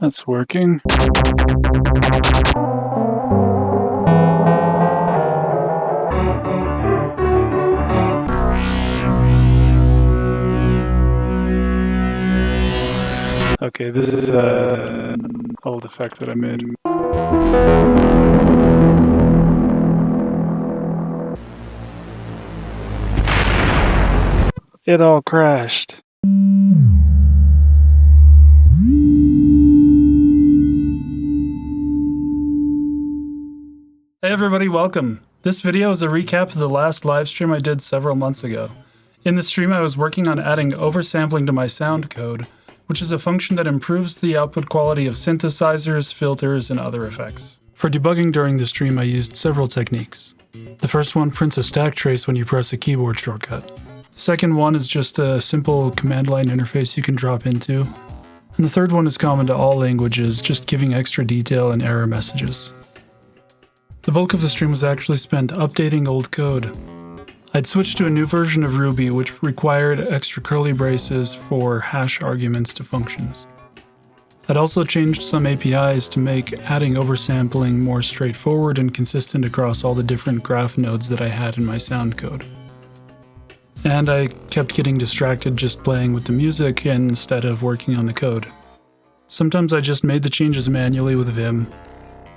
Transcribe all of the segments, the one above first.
That's working. Okay, this is an old effect that I made. It all crashed. Hey everybody, welcome. This video is a recap of the last live stream I did several months ago. In the stream I was working on adding oversampling to my sound code, which is a function that improves the output quality of synthesizers, filters, and other effects. For debugging during the stream I used several techniques. The first one prints a stack trace when you press a keyboard shortcut. The second one is just a simple command line interface you can drop into. And the third one is common to all languages, just giving extra detail and error messages. The bulk of the stream was actually spent updating old code. I'd switched to a new version of Ruby which required extra curly braces for hash arguments to functions. I'd also changed some APIs to make adding oversampling more straightforward and consistent across all the different graph nodes that I had in my sound code. And I kept getting distracted just playing with the music instead of working on the code. Sometimes I just made the changes manually with Vim,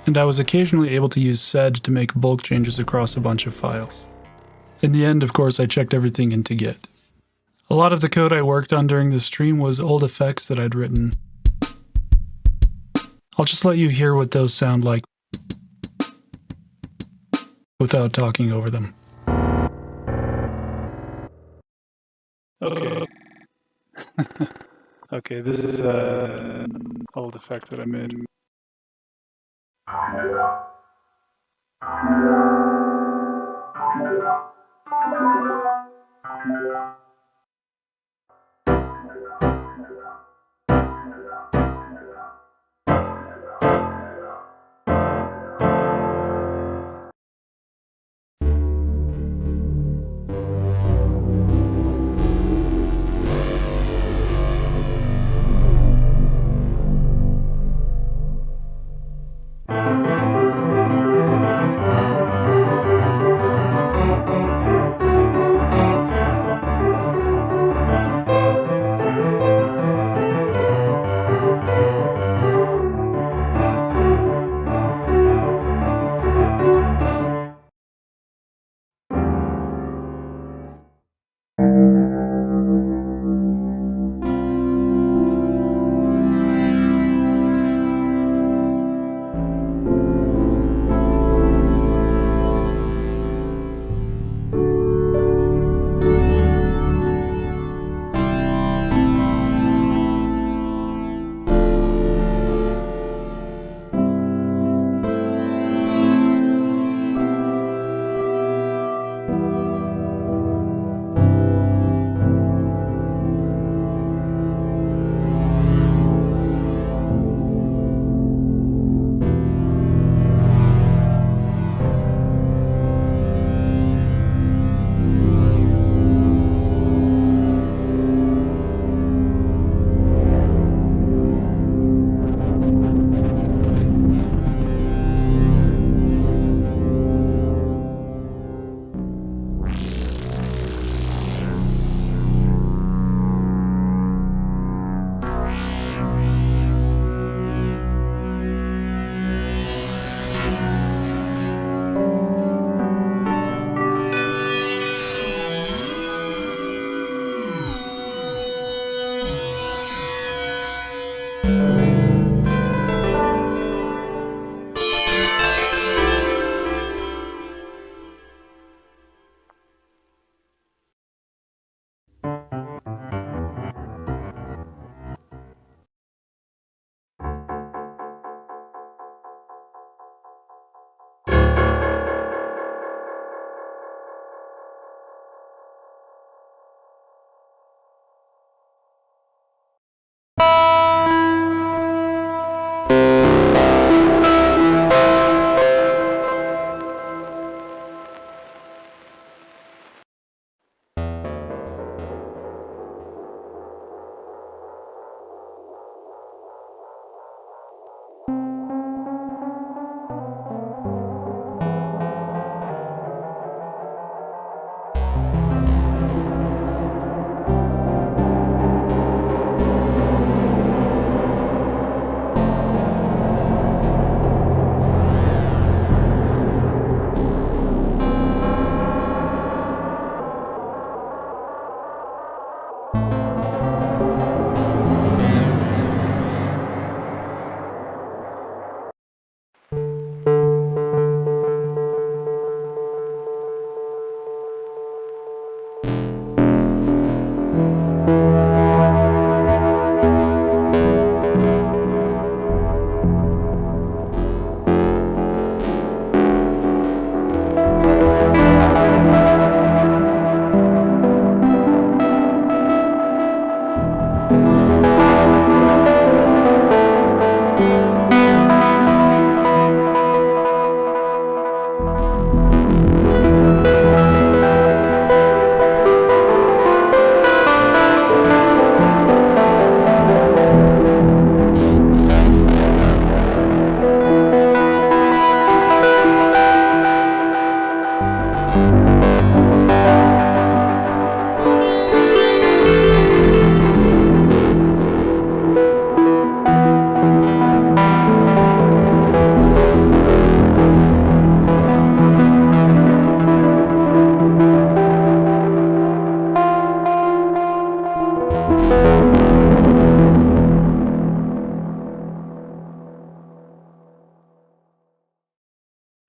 and I was occasionally able to use sed to make bulk changes across a bunch of files. In the end, of course, I checked everything into Git. A lot of the code I worked on during the stream was old effects that I'd written. I'll just let you hear what those sound like without talking over them. Okay. Okay, this is an old effect that I made.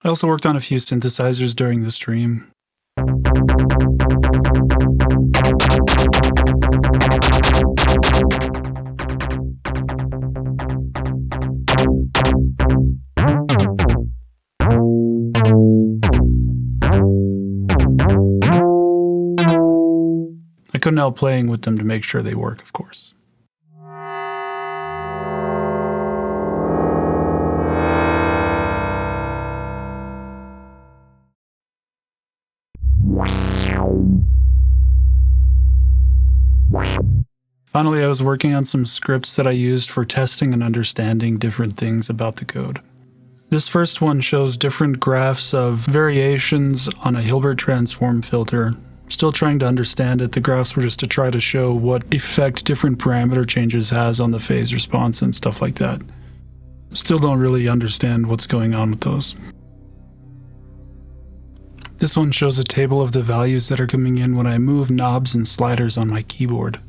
I also worked on a few synthesizers during the stream. I couldn't help playing with them to make sure they work, of course. Finally, I was working on some scripts that I used for testing and understanding different things about the code. This first one shows different graphs of variations on a Hilbert transform filter. Still trying to understand it. The graphs were just to try to show what effect different parameter changes has on the phase response and stuff like that. Still don't really understand what's going on with those. This one shows a table of the values that are coming in when I move knobs and sliders on my keyboard.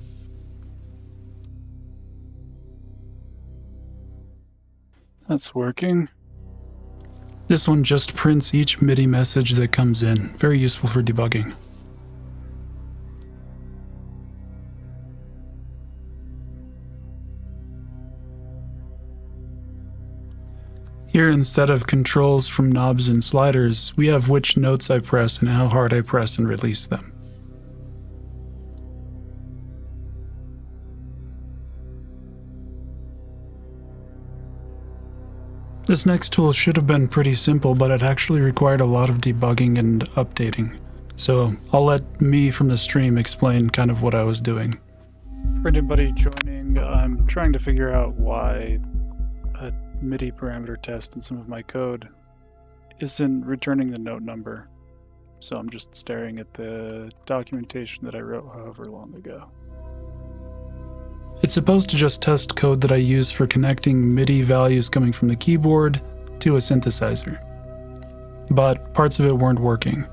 That's working. This one just prints each MIDI message that comes in. Very useful for debugging. Here, instead of controls from knobs and sliders, we have which notes I press and how hard I press and release them. This next tool should have been pretty simple, but it actually required a lot of debugging and updating. So I'll let me from the stream explain kind of what I was doing. For anybody joining, I'm trying to figure out why a MIDI parameter test in some of my code isn't returning the note number. So I'm just staring at the documentation that I wrote however long ago. It's supposed to just test code that I use for connecting MIDI values coming from the keyboard to a synthesizer. But parts of it weren't working.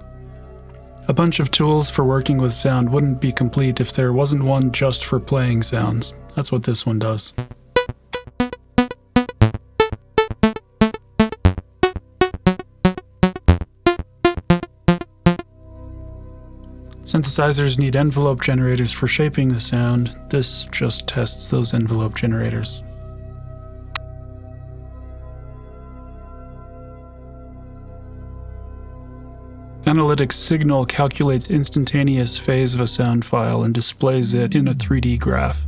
A bunch of tools for working with sound wouldn't be complete if there wasn't one just for playing sounds. That's what this one does. Synthesizers need envelope generators for shaping the sound. This just tests those envelope generators. Analytic Signal calculates instantaneous phase of a sound file and displays it in a 3D graph.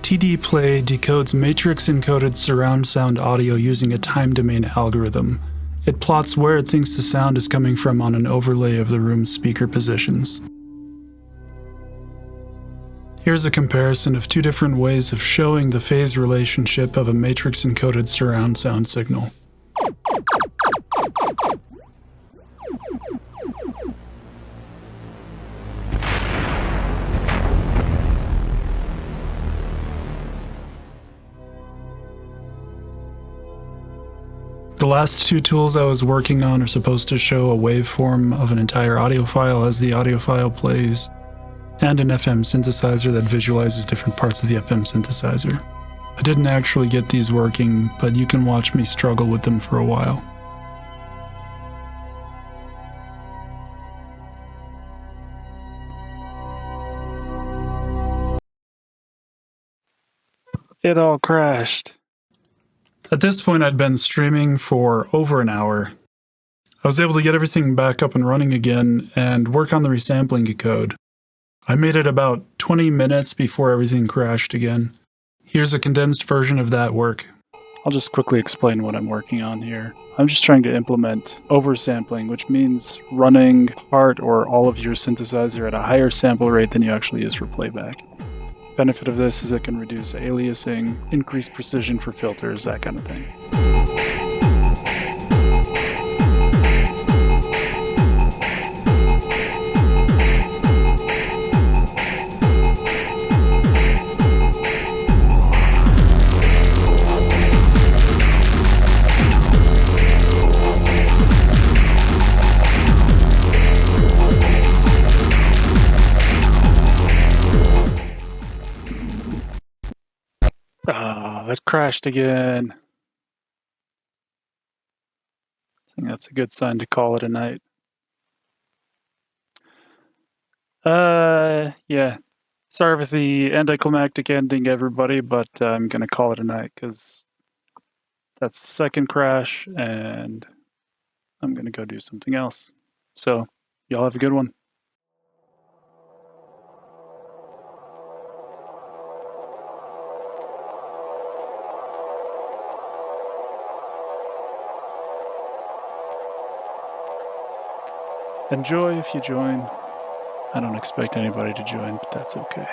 TD Play decodes matrix-encoded surround sound audio using a time domain algorithm. It plots where it thinks the sound is coming from on an overlay of the room's speaker positions. Here's a comparison of two different ways of showing the phase relationship of a matrix-encoded surround sound signal. The last two tools I was working on are supposed to show a waveform of an entire audio file as the audio file plays, and an FM synthesizer that visualizes different parts of the FM synthesizer. I didn't actually get these working, but you can watch me struggle with them for a while. It all crashed. At this point, I'd been streaming for over an hour. I was able to get everything back up and running again and work on the resampling code. I made it about 20 minutes before everything crashed again. Here's a condensed version of that work. I'll just quickly explain what I'm working on here. I'm just trying to implement oversampling, which means running part or all of your synthesizer at a higher sample rate than you actually use for playback. Benefit of this is it can reduce aliasing, increase precision for filters, that kind of thing. crashed again. I think that's a good sign to call it a night. Yeah. Sorry for the anticlimactic ending, everybody, but I'm gonna call it a night because that's the second crash, and I'm gonna go do something else. So, y'all have a good one. Enjoy if you join. I don't expect anybody to join, but that's okay.